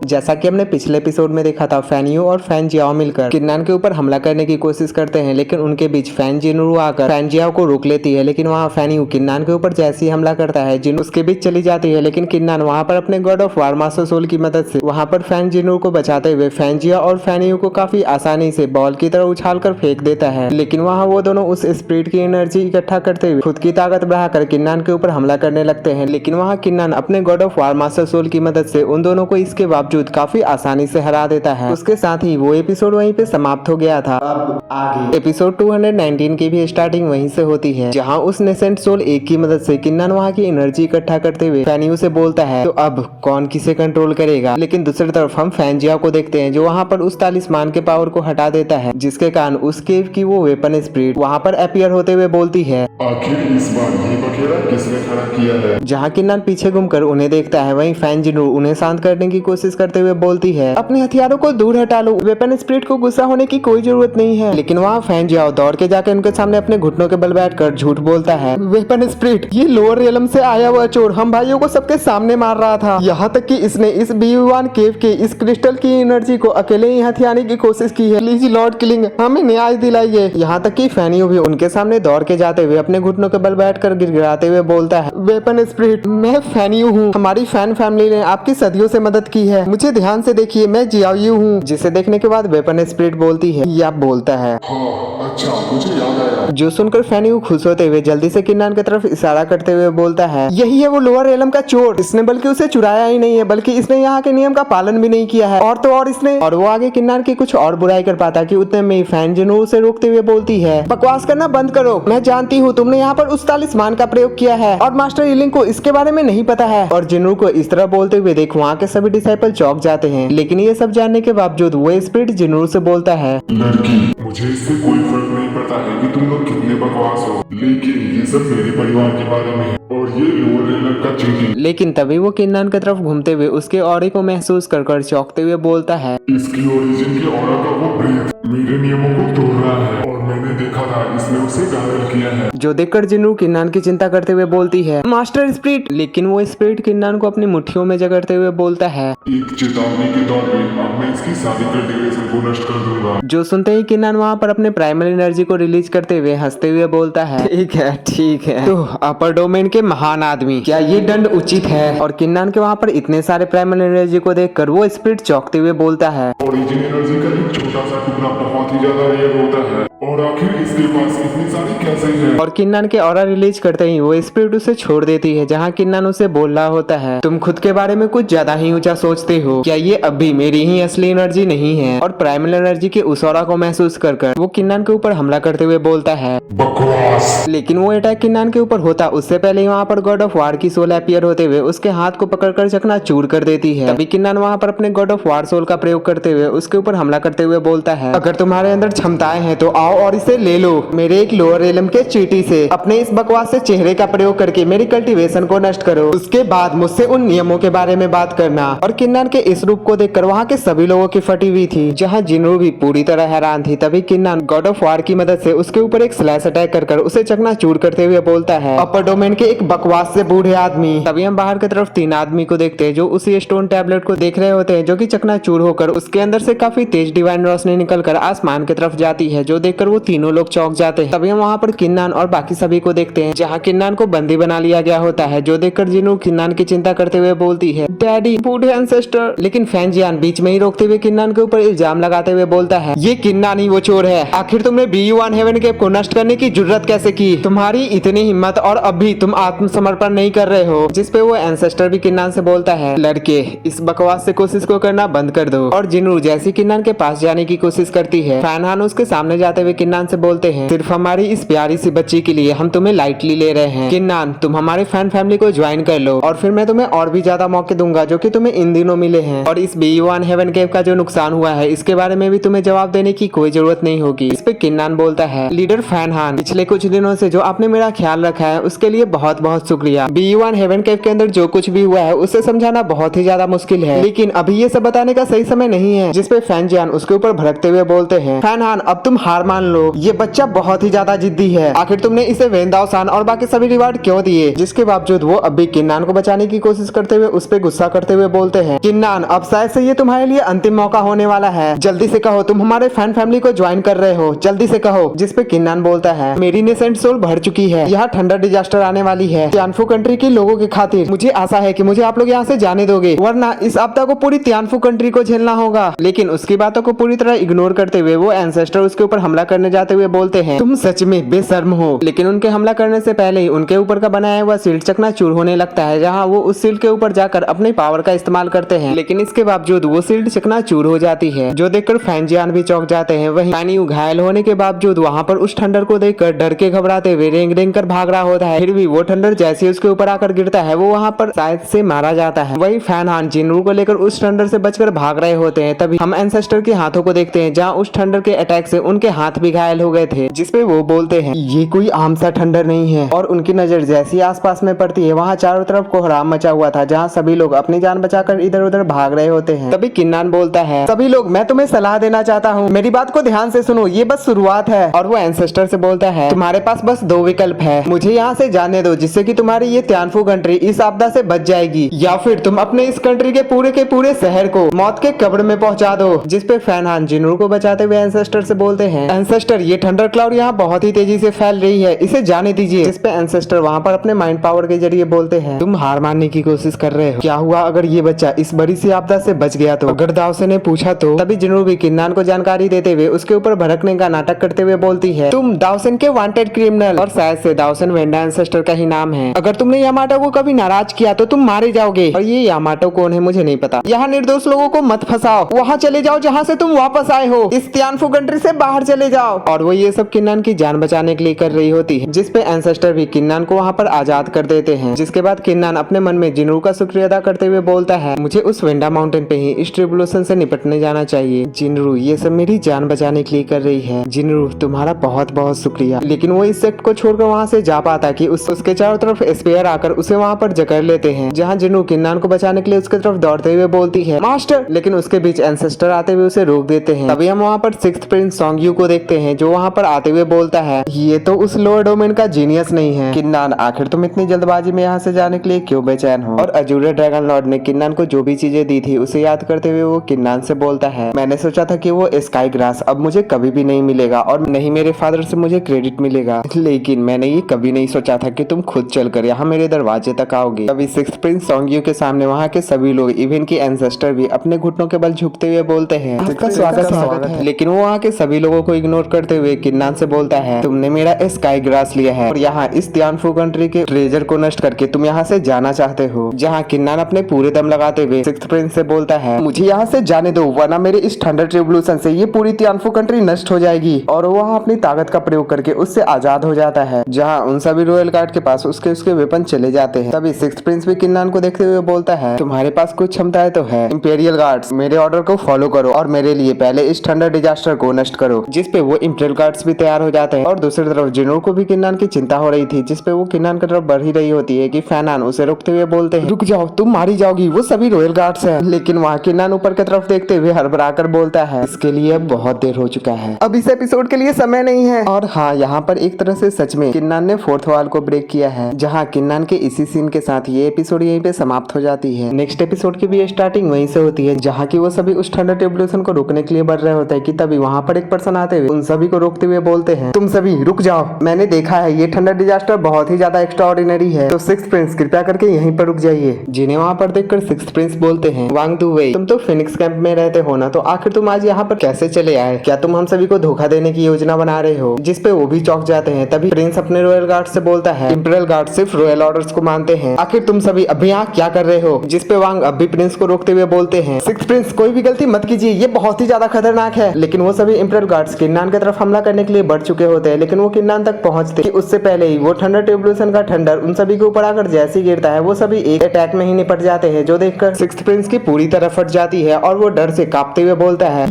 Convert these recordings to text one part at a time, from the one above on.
जैसा कि हमने पिछले एपिसोड में देखा था, फैनियो और फैन जियाओ मिलकर किन्नान के ऊपर हमला करने की कोशिश करते हैं, लेकिन उनके बीच फैन जिनरू आकर फैन जियाओ को रोक लेती है। लेकिन वहाँ फैनियो किन्नान के ऊपर जैसे ही हमला करता है, जिन उसके बीच चली जाती है, लेकिन किन्नान वहाँ पर अपने god of war master soul की मदद से वहाँ पर फैन जिनरू को बचाते हुए फैन जियाओ और फैनियो को काफी आसानी से बॉल की तरह उछाल कर फेंक देता है। लेकिन वहाँ वो दोनों उस स्पिरिट की एनर्जी इकट्ठा करते हुए खुद की ताकत बढ़ाकर किन्नान के ऊपर हमला करने लगते हैं। लेकिन वहाँ किन्नान अपने god of war master soul की मदद से उन दोनों को इसके बावजूद काफी आसानी से हरा देता है। उसके साथ ही वो एपिसोड वहीं पे समाप्त हो गया था। अब आगे एपिसोड 219 की भी स्टार्टिंग वहीं से होती है, जहाँ उस नेसेंट सोल एक की मदद से किन्नान वहाँ की एनर्जी इकट्ठा करते हुए फैनियो से बोलता है, तो अब कौन किसे कंट्रोल करेगा। लेकिन दूसरी तरफ हम फैन जियाओ को देखते हैं, जो वहाँ पर उस तालिस्मान के पावर को हटा देता है, जिसके कारण उस केव की वो वेपन स्पिरिट वहाँ पर अपीयर होते हुए बोलती है, आखिर इस बार ये बखेड़ा किसने खड़ा किया है। जहाँ किन्नान पीछे घूमकर उन्हें देखता है, वहीं फैन जिनरू उन्हें शांत करने की कोशिश करते हुए बोलती है, अपने हथियारों को दूर हटा लो, वेपन स्पिरिट को गुस्सा होने की कोई जरूरत नहीं है। लेकिन वहाँ फैन जियाओ दौड़ के जाकर उनके सामने अपने घुटनों के बल बैठकर झूठ बोलता है, वेपन स्पिरिट ये लोअर रियलम से आया हुआ चोर हम भाइयों को सबके सामने मार रहा था, यहाँ तक कि इसने इस बीवान केव के इस क्रिस्टल की एनर्जी को अकेले ही हथियाने की कोशिश की है। प्लीज लॉर्ड किलिंग हमें न्याय दिलाइए। यहाँ तक कि फैनियो भी उनके सामने दौड़ के जाते हुए अपने घुटनों के बल बैठकर गिड़गिड़ाते हुए बोलता है, वेपन स्पिरिट मैं फैनियो हूँ, हमारी फैन फैमिली ने आपकी सदियों से मदद की है, मुझे ध्यान से देखिए मैं जियाओ हूँ। जिसे देखने के बाद वेपन स्पिरिट बोलती है, या बोलता है, हाँ अच्छा मुझे याद आया। जो सुनकर फैनियो खुश होते हुए जल्दी से किन्नान की तरफ इशारा करते हुए बोलता है, यही है वो लोअर एलम का चोर, इसने बल्कि उसे चुराया ही नहीं है बल्कि इसने यहाँ के नियम का पालन भी नहीं किया है, और तो और इसने, और वो आगे किन्नान की कुछ और बुराई कर पाता कि उतने में फैन जिनरू उसे रोकते हुए बोलती है, बकवास करना बंद करो, मैं जानती हूँ तुमने यहाँ पर उस तालिस्मान का प्रयोग किया है और मास्टर ईलिंग को इसके बारे में नहीं पता है। और जिनरू को इस तरह बोलते हुए देख वहाँ के सभी डिसाइपल चौंक जाते हैं। लेकिन ये सब जानने के बावजूद वो स्पिरिट जिनरू से बोलता है, लड़की मुझे इससे कोई फर्क नहीं पड़ता है कि तुम लोग कितने बकवास हो, लेकिन ये सब मेरे परिवार के बारे में है और ये लोअर रेलम का चीटिंग। लेकिन तभी वो किन्नान की तरफ घूमते हुए उसके ऑरे को महसूस कर चौंकते हुए बोलता है, इसकी ओरिजिन के ऑरा का वो ब्रेथ मेरे नियमों को तोड़ रहा है और मैंने देखा था इसने उसे घायल किया है। जो देखकर जिनरू किन्नान की चिंता करते हुए बोलती है, मास्टर स्पिरिट। लेकिन वो स्पिरिट किन्नान को अपनी मुट्ठियों में जकड़ते हुए बोलता है, एक चेतावनी के तौर पे अब मैं इसकी सारी कल्टीवेशन को नष्ट कर दूंगा। जो सुनते ही किन्नान वहाँ पर अपने प्राइमरी एनर्जी को रिलीज करते हुए हंसते हुए बोलता है, ठीक है तो अपर डोमेन के महान आदमी, क्या ये दंड उचित है। और किन्नान के वहाँ पर इतने सारे प्राइमरी एनर्जी को देखकर वो स्पिरिट चौंकते हुए बोलता है, ओरिजिन एनर्जी का एक छोटा सा टुकड़ा बहुत ही ज्यादा रेयर होता है और आखिर इसके पास इतनी सारी कैसे है। और किन्नान के ऑरा रिलीज करते ही वो स्पिरिट उसे छोड़ देती है, जहाँ किन्नान उसे बोल रहा होता है, तुम खुद के बारे में कुछ ज्यादा ही ऊंचा सोचते हो, क्या ये अभी मेरी ही असली एनर्जी नहीं है। और प्राइमल एनर्जी के उस ऑरा को महसूस कर वो किन्नान के ऊपर हमला करते हुए बोलता है, बकवास। लेकिन वो अटैक किन्नान के ऊपर होता उससे पहले ही वहाँ पर गॉड ऑफ वार की सोल अपीयर होते हुए उसके हाथ को पकड़कर चकनाचूर कर देती है। तभी किन्नान वहाँ पर अपने गॉड ऑफ वार सोल का प्रयोग करते हुए उसके ऊपर हमला करते हुए बोलता है, अगर तुम्हारे अंदर क्षमताएं हैं तो आओ और इसे ले लो, मेरे एक लोअर रेलम के चीटी से अपने इस बकवास से चेहरे का प्रयोग करके मेरी कल्टीवेशन को नष्ट करो, उसके बाद मुझसे उन नियमों के बारे में बात करना। और किन्नान के इस रूप को देखकर वहाँ के सभी लोगों की फटी हुई थी, जहाँ जिनरू भी पूरी तरह हैरान थी। तभी किन्नान गॉड ऑफ वार की मदद से उसके ऊपर एक स्लैश अटैक कर उसे चकनाचूर करते हुए बोलता है, अपर डोमेन के एक बकवास से बूढ़े आदमी। तभी हम बाहर की तरफ 3 आदमी को देखते हैं, जो उसी स्टोन टैबलेट को देख रहे होते हैं, जो कि चकनाचूर होकर उसके अंदर से काफी तेज डिवाइन रोशनी निकलकर आसमान की तरफ जाती है, जो देखकर वो तीनों लोग चौंक जाते हैं। तभी हम वहाँ पर किन्नान और बाकी सभी को देखते हैं, जहाँ किन्नान को बंदी बना लिया गया होता है, जो देखकर जिनू किन्नान की चिंता करते हुए बोलती है, डैडी बूढ़े एंसेस्टर। लेकिन फैन जियान बीच में ही रोकते हुए किन्नान के ऊपर इल्जाम लगाते हुए बोलता है, ये किन्नान ही वो चोर है, आखिर तुमने BU1 हेवन केव को नष्ट करने की जुर्रत कैसे की, तुम्हारी इतनी हिम्मत और अब भी तुम आत्मसमर्पण नहीं कर रहे हो। जिसपे वो एंसेस्टर भी किन्नान से बोलता है, लड़के इस बकवास से कोशिश को करना बंद कर दो। और जिनू जैसी किन्नान के पास जाने की कोशिश करती है, फैन हान उसके सामने जाते हुए किन्नान से बोलते हैं, सिर्फ हमारी इस प्यारी सी बच्ची के लिए हम तुम्हें लाइटली ले रहे हैं, किन्नान तुम हमारे फैन फैमिली को ज्वाइन कर लो और फिर मैं तुम्हें और भी ज्यादा मौके दूंगा जो कि तुम्हें इन दिनों मिले हैं। और इस BU1 हेवन केव का जो नुकसान हुआ है इसके बारे में भी तुम्हें जवाब देने की कोई जरूरत नहीं होगी। इस पे किन्नान बोलता है, लीडर फैन हान पिछले कुछ दिनों से जो आपने मेरा ख्याल रखा है उसके लिए बहुत बहुत शुक्रिया। BU1 हेवन केव के अंदर जो कुछ भी हुआ है उसे समझाना बहुत ही ज्यादा मुश्किल है, लेकिन अभी ये सब बताने का सही समय नहीं है। जिसपे फैन जियान उसके ऊपर भड़कते हुए बोलते हैं, फैन हान अब तुम हार मान मान लो ये बच्चा बहुत ही ज्यादा जिद्दी है। आखिर तुमने इसे वेंदाओसान और बाकी सभी रिवार्ड क्यों दिए? जिसके बावजूद वो अब भी किन्नान को बचाने की कोशिश करते हुए उस पे गुस्सा करते हुए बोलते हैं, किन्नान अब शायद से ये तुम्हारे लिए अंतिम मौका होने वाला है, जल्दी से कहो तुम हमारे फैन फैमिली को ज्वाइन कर रहे हो, जल्दी से कहो। जिसपे किन्नान बोलता है, मेरी नेसेंट सोल भर चुकी है, यहाँ थंडर डिजास्टर आने वाली है, तियानफू कंट्री के लोगों की खातिर मुझे आशा है कि मुझे आप लोग यहाँ से जाने दोगे, वरना इस आपदा को पूरी तियानफू कंट्री को झेलना होगा। लेकिन उसकी बातों को पूरी तरह इग्नोर करते हुए वो एंसेस्टर उसके ऊपर हमला करने जाते हुए बोलते हैं, तुम सच में बेशर्म हो। लेकिन उनके हमला करने से पहले ही उनके ऊपर का बनाया हुआ शील्ड चकनाचूर होने लगता है, जहाँ वो उस शील्ड के ऊपर जाकर अपने पावर का इस्तेमाल करते हैं। लेकिन इसके बावजूद वो शील्ड चकनाचूर हो जाती है, जो देखकर फैंजियान भी चौंक जाते हैं। वहीं फैनियू घायल होने के बावजूद वहाँ पर उस ठंडर को देखकर डर के घबराते हुए रेंग रेंग कर भाग रहा होता है। फिर भी वो ठंडर जैसे उसके ऊपर आकर गिरता है वो वहाँ पर शायद से मारा जाता है। वही फैन हान जिनरू को लेकर उस ठंडर से बचकर भाग रहे होते हैं। तभी हम एंसेस्टर के हाथों को देखते हैं, जहाँ उस ठंडर के अटैक से उनके हाथ भी घायल हो गए थे। जिसपे वो बोलते हैं, ये कोई आम सा ठंडर नहीं है। और उनकी नजर जैसी आसपास में पड़ती है, वहाँ चारों तरफ कोहराम मचा हुआ था, जहाँ सभी लोग अपनी जान बचाकर इधर उधर भाग रहे होते हैं। तभी किन्नान बोलता है, सभी लोग मैं तुम्हें सलाह देना चाहता हूँ, मेरी बात को ध्यान से सुनो, ये बस शुरुआत है। और वो एंसेस्टर से बोलता है, तुम्हारे पास बस दो विकल्प है, मुझे यहाँ से जाने दो जिससे कि तुम्हारी ये तियानफू कंट्री इस आपदा से बच जाएगी, या फिर तुम अपने इस कंट्री के पूरे शहर को मौत के कब्र में पहुंचा दो। जिसपे फैन हान जिनरू को बचाते हुए एंसेस्टर से बोलते हैं, एंसेस्टर ये थंडर क्लाउड यहाँ बहुत ही तेजी से फैल रही है, इसे जाने दीजिए। जिसपे एंसेस्टर वहाँ पर अपने माइंड पावर के जरिए बोलते हैं, तुम हार मानने की कोशिश कर रहे हो, क्या हुआ अगर ये बच्चा इस बड़ी सी आपदा से बच गया तो? अगर दावसे ने पूछा तो? तभी जिनरू भी किन्नान को जानकारी देते हुए उसके ऊपर भड़कने का नाटक करते हुए बोलती है, तुम दावसन के वांटेड क्रिमिनल। और शायद से दावसन वेंडा एंसेस्टर का ही नाम है। अगर तुमने यामाटो को कभी नाराज किया तो तुम मारे जाओगे। और ये यामाटो कौन है मुझे नहीं पता। यहाँ निर्दोष लोगों को मत फंसाओ, वहाँ चले जाओ जहाँ से तुम वापस आए हो, इस तियानफू कंट्री से बाहर चले जाओ। और वो ये सब किन्नान की जान बचाने के लिए कर रही होती है। जिसपे एंसेस्टर भी किन्नान को वहाँ पर आजाद कर देते हैं। जिसके बाद किन्नान अपने मन में जिनरू का शुक्रिया अदा करते हुए बोलता है, मुझे उस वेंडा माउंटेन पे ही इस ट्रिब्यूलेशन से निपटने जाना चाहिए। जिनरू ये सब मेरी जान बचाने के लिए कर रही है। जिनरू तुम्हारा बहुत बहुत शुक्रिया। लेकिन वो इस सेक्ट को छोड़कर वहाँ से जा पाता कि उसके चारों तरफ स्पेयर आकर उसे वहाँ पर जकड़ लेते हैं, जहाँ जिनरू किन्नान को बचाने के लिए उसके तरफ दौड़ते हुए बोलती है, मास्टर। लेकिन उसके बीच एंसेस्टर आते हुए उसे रोक देते हैं। तभी हम वहाँ पर सिक्स्थ प्रिंस सोंगयू को देखते हैं, जो वहाँ पर आते हुए बोलता है, ये तो उस लोअर डोमेन का जीनियस नहीं है। किन्नान आखिर तुम इतनी जल्दबाजी में यहाँ से जाने के लिए क्यों बेचैन हो? और अजूरे ड्रैगन लॉर्ड ने किन्नान को जो भी चीजें दी थी उसे याद करते हुए वो किन्नान से बोलता है, मैंने सोचा था कि वो स्काई ग्रास अब मुझे कभी भी नहीं मिलेगा और नहीं मेरे फादर से मुझे क्रेडिट मिलेगा, लेकिन मैंने ये कभी नहीं सोचा था कि तुम खुद चलकर यहाँ मेरे दरवाजे तक आओगे। तभी सिक्स्थ प्रिंस सोंगयू के सामने वहाँ के सभी लोग इवन की एंसेस्टर भी अपने घुटनों के बल झुकते हुए बोलते हैं, आपका स्वागत है। लेकिन वो वहाँ के सभी लोगों को इग्नोर करते हुए किन्नान से बोलता है, तुमने मेरा स्काई ग्रास लिया है और यहाँ इस तियानफू कंट्री के ट्रेजर को नष्ट करके तुम यहाँ से जाना चाहते हो। जहाँ किन्नान अपने पूरे दम लगाते हुए सिक्स्थ प्रिंस से बोलता है, मुझे यहाँ से जाने दो, वरना मेरे इस थंडर ट्रिब्यूलेशन से ये पूरी तियानफू कंट्री नष्ट हो जाएगी। और वो वहाँ अपनी ताकत का प्रयोग करके उससे आजाद हो जाता है, जहाँ उन सभी रॉयल गार्ड के पास उसके वेपन चले जाते हैं। तभी सिक्स्थ प्रिंस भी किन्नान को देखते हुए बोलता है, तुम्हारे पास कुछ क्षमताएं तो है, इंपीरियल गार्ड्स मेरे ऑर्डर को फॉलो करो और मेरे लिए पहले इस थंडर डिजास्टर को नष्ट करो। जिसपे वो इंपीरियल गार्ड्स भी तैयार हो जाते हैं। और दूसरी तरफ जिनरू को भी किन्नान की चिंता हो रही थी, जिसपे वो किन्नान की तरफ बढ़ ही रही होती है कि फैनान उसे रोकते हुए बोलते हैं, रुक जाओ, तुम मारी जाओगी, वो सभी रॉयल गार्ड्स हैं। लेकिन वहाँ किन्नान ऊपर की तरफ देखते हुए हड़बड़ाकर बोलता है, इसके लिए अब बहुत देर हो चुका है, अब इस एपिसोड के लिए समय नहीं है। और हाँ, यहाँ पर एक तरह से सच में किन्नान ने फोर्थ वॉल को ब्रेक किया है, जहाँ किन्नान के इसी सीन के साथ ये एपिसोड यहीं पे समाप्त हो जाती है। नेक्स्ट एपिसोड की भी स्टार्टिंग वहीं से होती है, जहाँ की वो सभी उस थंडर ट्रिब्यूलेशन को रोकने के लिए बढ़ रहे होते हैं कि तभी वहाँ पर एक पर्सन आते हुए उन सभी को रोकते हुए बोलते हैं, तुम सभी रुक जाओ, मैंने देखा है ये थंडर डिजास्टर बहुत ही ज्यादा एक्स्ट्राऑर्डिनरी है, तो सिक्स्थ प्रिंस कृपया करके यहीं पर रुक जाइए। जिन्हें वहाँ पर देखकर सिक्स्थ प्रिंस बोलते हैं, वांग दू वेई, तुम तो फिनिक्स कैंप में रहते हो ना, तो आखिर तुम आज यहाँ पर कैसे चले आए? क्या तुम हम सभी को धोखा देने की योजना बना रहे हो? जिसपे वो भी चौंक जाते हैं। तभी प्रिंस अपने रॉयल गार्ड से बोलता है, इंपीरियल गार्ड सिर्फ रॉयल ऑर्डर्स को मानते हैं, आखिर तुम सभी अभी यहाँ क्या कर रहे हो? जिसपे वांग अब भी प्रिंस को रोकते हुए बोलते हैं, सिक्स्थ प्रिंस कोई भी गलती मत कीजिए, ये बहुत ही ज्यादा खतरनाक है। लेकिन वो सभी इंपीरियल गार्ड्स किन्नान की तरफ हमला करने के लिए बढ़ चुके होते हैं, लेकिन वो किन्नान तक पहुंचते कि उससे पहले ही वो थंडर ट्रिब्यूलेशन का थंडर उन सभी के ऊपर आकर जैसे ही गिरता है, वो सभी एक अटैक में ही निपट जाते हैं, जो देखकर सिक्स्थ प्रिंस की पूरी तरह फट जाती है और वो डर से कांपते हुए बोलता है,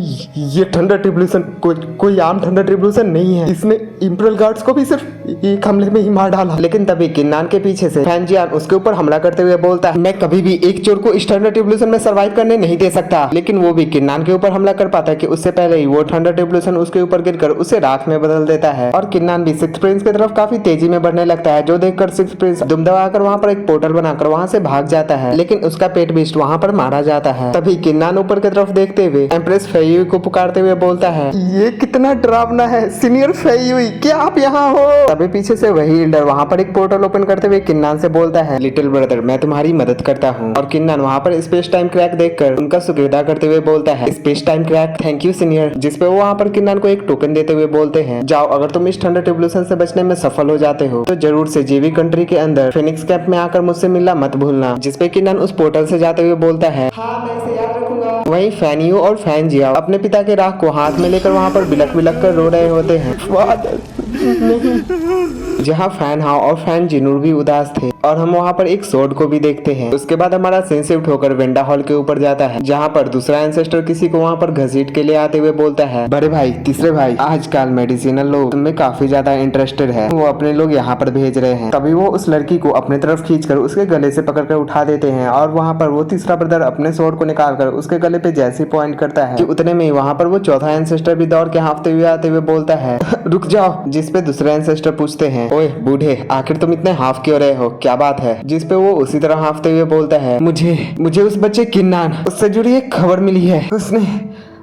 ये थंडर ट्रिब्यूलेशन कोई आम थंडर ट्रिब्यूलेशन नहीं है, इसने इंपीरियल गार्ड्स को भी सिर्फ एक हमले में ही मार डाला। लेकिन तभी किन्नान के पीछे से फैंजियान उसके ऊपर हमला करते हुए बोलता है, मैं कभी भी एक चोर को इस थंडर ट्रिब्यूलेशन में सर्वाइव करने नहीं दे सकता। लेकिन वो भी किन्नान के ऊपर हमला कर पाता है कि उससे पहले ही वो थंडर ट्रिब्यूलेशन उसके ऊपर ऊपर गिरकर उसे राख में बदल देता है और किन्नान भी सिक्स प्रिंस की तरफ काफी तेजी में बढ़ने लगता है, जो देखकर सिक्स प्रिंस दुम दबाकर वहाँ पर एक पोर्टल बनाकर वहाँ से भाग जाता है, लेकिन उसका पेट बीस्ट वहाँ पर मारा जाता है। तभी किन्नान ऊपर की तरफ देखते हुए एम्प्रेस फेयुई को पुकारते हुए बोलता है, ये कितना डरावना है सीनियर फेयुई, क्या आप यहाँ हो? तभी पीछे से वही एल्डर वहाँ पर एक पोर्टल ओपन करते हुए किन्नान से बोलता है, लिटिल ब्रदर मैं तुम्हारी मदद करता हूँ। और किन्नान वहाँ पर स्पेस टाइम क्रैक देखकर उनका शुक्रिया करते हुए बोलता है, space time crack thank you senior. जिसपे वो वहाँ पर किन्नान को एक टोकन देते हुए बोलते हैं, जाओ अगर तुम इस थंडर ट्रिब्यूलेशन से बचने में सफल हो जाते हो तो जरूर से जेवी कंट्री के अंदर फिनिक्स कैंप में आकर मुझसे मिलना मत भूलना। जिसपे किन्नान उस पोर्टल से जाते हुए बोलता है, हाँ मैं इसे याद रखूंगा। वहीं फैनियो और फैन जियाओ अपने पिता के राख को हाथ में लेकर वहाँ पर बिलक बिलक कर रो रहे होते हैं। जहाँ फैन हाउ और फैन जिनूर भी उदास थे और हम वहाँ पर एक सोर्ड को भी देखते हैं। उसके बाद हमारा सीन शिफ्ट होकर वेंडा हॉल के ऊपर जाता है, जहाँ पर दूसरा एंसेस्टर किसी को वहाँ पर घसीट के लिए आते हुए बोलता है, बड़े भाई तीसरे भाई आजकल मेडिसिनल लोग तुममें काफी ज्यादा इंटरेस्टेड है, वो अपने लोग यहाँ पर भेज रहे हैं। तभी वो उस लड़की को अपने तरफ खींचकर उसके गले से पकड़कर उठा देते हैं और वहाँ पर वो तीसरा ब्रदर अपने सोर्ड को निकालकर उसके गले पे जैसे पॉइंट करता है कि उतने में वहाँ पर वो चौथा एंसेस्टर भी दौड़ के हाँफते हुए आते हुए बोलता है, रुक जाओ। जिसपे दूसरे एंसेस्टर पूछते हैं, ओए बूढ़े आखिर तुम इतने हाफ क्यों रहे हो, क्या बात है? जिसपे वो उसी तरह हाफते हुए बोलता है, मुझे उस बच्चे किन्नान उससे जुड़ी एक खबर मिली है, उसने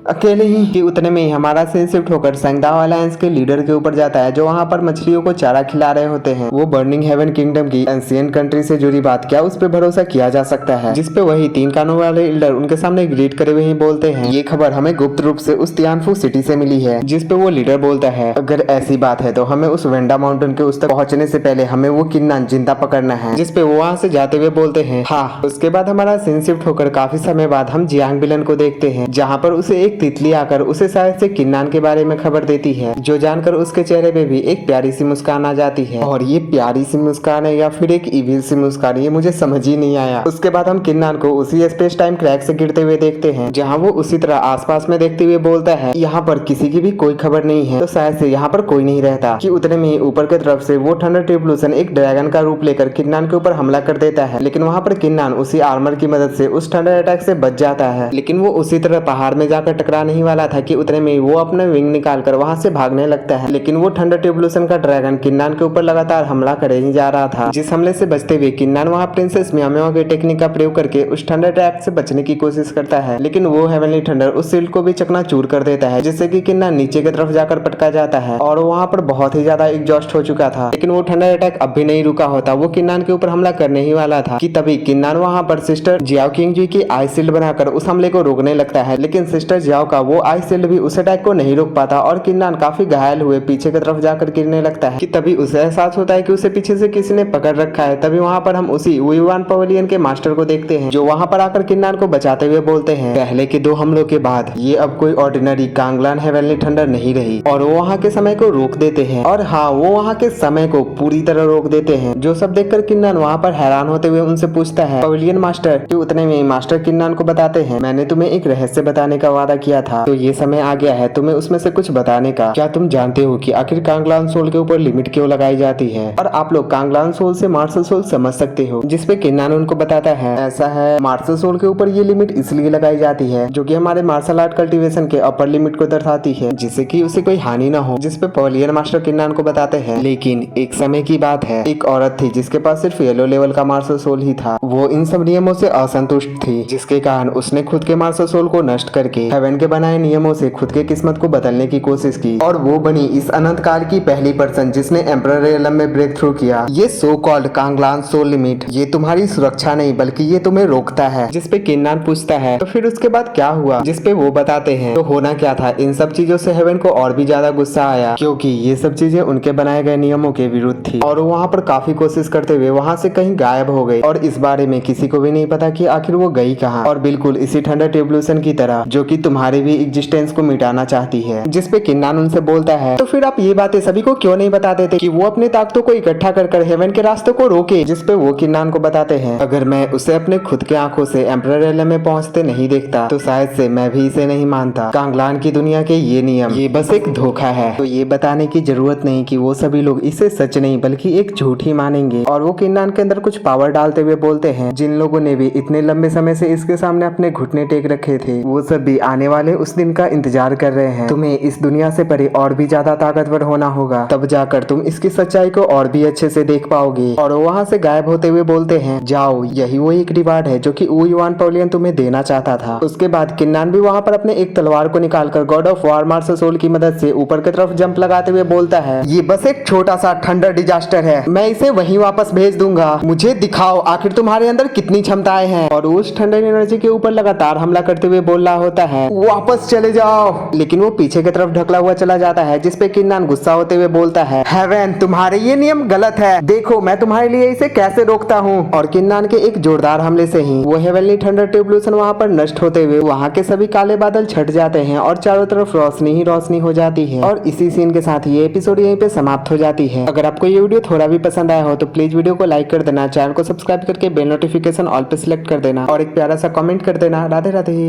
अकेले ही कि उतने में ही हमारा सीन शिफ्ट होकर संगदाओ अलायंस के लीडर के ऊपर जाता है, जो वहाँ पर मछलियों को चारा खिला रहे होते हैं। वो बर्निंग हेवन किंगडम की एंशिएंट कंट्री से जुड़ी बात, क्या उस पर भरोसा किया जा सकता है? जिसपे वही तीन कानों वाले एल्डर उनके सामने ग्रीट करे हुए ही बोलते हैं, ये खबर हमें गुप्त रूप से उस तियानफू सिटी से मिली है। जिसपे वो लीडर बोलता है, अगर ऐसी बात है तो हमें उस वेंडा माउंटेन के उस तक पहुंचने से पहले हमें वो किन्नान जिंदा पकड़ना है। जिसपे वो वहाँ से जाते हुए बोलते हैं, हाँ। उसके बाद हमारा सीन शिफ्ट होकर काफी समय बाद हम जियांग विलन को देखते हैं, जहाँ पर उसे एक तितली आकर उसे शायद से किन्नान के बारे में खबर देती है, जो जानकर उसके चेहरे पे भी एक प्यारी सी मुस्कान आ जाती है। और ये प्यारी सी मुस्कान है या फिर एक इविल सी मुस्कान, ये मुझे समझ ही नहीं आया। उसके बाद हम किन्नान को उसी स्पेस टाइम क्रैक से गिरते हुए देखते हैं, जहाँ वो उसी तरह आसपास में देखते हुए बोलता है, यहाँ पर किसी की भी कोई खबर नहीं है, तो शायद से यहाँ पर कोई नहीं रहता। कि उतने में ही ऊपर की तरफ से वो थंडर ट्रिब्यूलेशन एक ड्रैगन का रूप लेकर किन्नान के ऊपर हमला कर देता है, लेकिन वहाँ पर किन्नान उसी आर्मर की मदद से उस थंडर अटैक से बच जाता है। लेकिन वो उसी तरह पहाड़ में जाकर टकरा नहीं वाला था कि उतने में वो अपने विंग निकालकर वहां से भागने लगता है, लेकिन वो थंडर ट्रिब्यूलेशन का ड्रैगन किन्नान के ऊपर लगातार हमला करे ही जा रहा था। जिस हमले से बचते हुए किन्नान वहां प्रिंसेस म्याओ के टेक्निक का प्रयोग करके उस थंडर अटैक से बचने की कोशिश करता है, लेकिन वो हेवनली थंडर उस शील्ड को भी चकनाचूर कर देता है, जिससे कि किन्नान नीचे की तरफ जाकर पटका जाता है और वहां पर बहुत ही ज्यादा एग्जॉस्ट हो चुका था। लेकिन वो थंडर अटैक अब भी नहीं रुका होता, वो किन्नान के ऊपर हमला करने ही वाला था कि तभी किन्नान वहां पर सिस्टर जियाओ किंग जी की आई शील्ड बनाकर उस हमले को रोकने लगता है, लेकिन सिस्टर जियाओ का वो आई शील्ड भी उस अटैक को नहीं रोक पाता और किन्नान काफी घायल हुए पीछे की तरफ जाकर गिरने लगता है कि तभी उसे एहसास होता है कि उसे पीछे से किसी ने पकड़ रखा है। तभी वहां पर हम उसी वुईवान पवेलियन के मास्टर को देखते हैं, जो वहां पर आकर किन्नान को बचाते हुए बोलते हैं, पहले के 2 हमलों के बाद ये अब कोई ऑर्डिनरी कांगलान हेवनली थंडर नहीं रही, और वो वहां के समय को रोक देते हैं। और हाँ, वो वहां के समय को पूरी तरह रोक देते हैं। जो सब देखकर किन्नान वहां पर हैरान होते हुए उनसे पूछता है, पवेलियन मास्टर? कि उतने में मास्टर किन्नान को बताते हैं, मैंने तुम्हें एक रहस्य बताने का वादा किया था, तो ये समय आ गया है तुम्हें उसमें से कुछ बताने का। क्या तुम जानते हो कि आखिर कांगलान सोल के ऊपर लिमिट क्यों लगाई जाती है? और आप लोग कांगलान सोल से मार्शल सोल समझ सकते हो। जिसपे किन्नान उनको बताता है, ऐसा है, मार्शल सोल के ऊपर ये लिमिट इसलिए लगाई जाती है जो कि हमारे मार्शल आर्ट कल्टीवेशन के अपर लिमिट को दर्शाती है, जिससे कि उसे कोई हानि ना हो। जिसपे पवेलियन मास्टर किन्नान को बताते हैं, लेकिन एक समय की बात है, एक औरत थी जिसके पास सिर्फ येलो लेवल का मार्शल सोल ही था। वो इन सब नियमों से असंतुष्ट थी, जिसके कारण उसने खुद के मार्शल सोल को नष्ट करके हेवन के बनाए नियमों से खुद के किस्मत को बदलने की कोशिश की, और वो बनी इस अनंत काल की पहली पर्सन जिसने एम्परर रियलम में ब्रेक थ्रू किया। ये सो कॉल्ड कांगलान सोल लिमिट, ये तुम्हारी सुरक्षा नहीं बल्कि ये तुम्हें रोकता है। जिसपे किन्नान पूछता है, तो फिर उसके बाद क्या हुआ? जिसपे वो बताते हैं, तो होना क्या था, इन सब चीजों से हेवन को और भी ज्यादा गुस्सा आया, क्योंकि ये सब चीजें उनके बनाए गए नियमों के विरुद्ध थी, और वो वहाँ पर काफी कोशिश करते हुए वहाँ से कहीं गायब हो गई, और इस बारे में किसी को भी नहीं पता कि आखिर वो गई कहाँ। और बिल्कुल इसी थंडर ट्रिब्यूलेशन की तरह, जो कि तुम्हारी भी एग्जिस्टेंस को मिटाना चाहती है। जिसपे किन्नान उनसे बोलता है, तो फिर आप ये बातें सभी को क्यों नहीं बता देते कि वो अपने ताकतों को इकट्ठा कर हेवन के रास्तों को रोके? जिसपे वो किन्नान को बताते हैं, अगर मैं उसे अपने खुद के आंखों से एम्परर रियलम में पहुंचते नहीं देखता तो शायद से मैं भी इसे नहीं मानता। कांगलान की दुनिया के ये नियम, ये बस एक धोखा है, तो ये बताने की जरूरत नहीं कि वो सभी लोग इसे सच नहीं बल्कि एक झूठ ही मानेंगे। और वो किन्नान के अंदर कुछ पावर डालते हुए बोलते हैं, जिन लोगों ने भी इतने लंबे समय से इसके सामने अपने घुटने टेक रखे थे, वो सब भी आने वाले उस दिन का इंतजार कर रहे हैं। तुम्हें इस दुनिया से परे और भी ज्यादा ताकतवर होना होगा, तब जाकर तुम इसकी सच्चाई को और भी अच्छे से देख पाओगे। और वो वहाँ से गायब होते हुए बोलते हैं, जाओ, यही वो एक रिवार्ड है जो कि युआन पॉलियन तुम्हें देना चाहता था। उसके बाद किन्नान भी वहाँ पर अपने एक तलवार को निकालकर god of war marshal soul की मदद से ऊपर की तरफ जंप लगाते हुए बोलता है, ये बस एक छोटा सा थंडर डिजास्टर है, मैं इसे वहीं वापस भेज दूंगा, मुझे दिखाओ आखिर तुम्हारे अंदर कितनी क्षमताएं हैं। और उस ठंडर एनर्जी के ऊपर लगातार हमला करते हुए बोल रहा होता है, वापस चले जाओ। लेकिन वो पीछे की तरफ ढकला हुआ चला जाता है, जिसपे किन्नान गुस्सा होते हुए बोलता है, हेवन, तुम्हारे ये नियम गलत है, देखो मैं तुम्हारे लिए इसे कैसे रोकता हूँ। और किन्नान के एक जोरदार हमले से ही वो हेवनली थंडर ट्यूबल्यूशन वहाँ पर नष्ट होते हुए वहाँ के सभी काले बादल छट जाते हैं और चारों तरफ रोशनी ही रोशनी हो जाती है। और इसी सीन के साथ ये एपिसोड यहीं पे समाप्त हो जाती है। अगर आपको ये वीडियो थोड़ा भी पसंद आया हो तो प्लीज वीडियो को लाइक कर देना, चैनल को सब्सक्राइब करके बेल नोटिफिकेशन ऑल पे सिलेक्ट कर देना और एक प्यारा सा कमेंट कर देना। राधे राधे।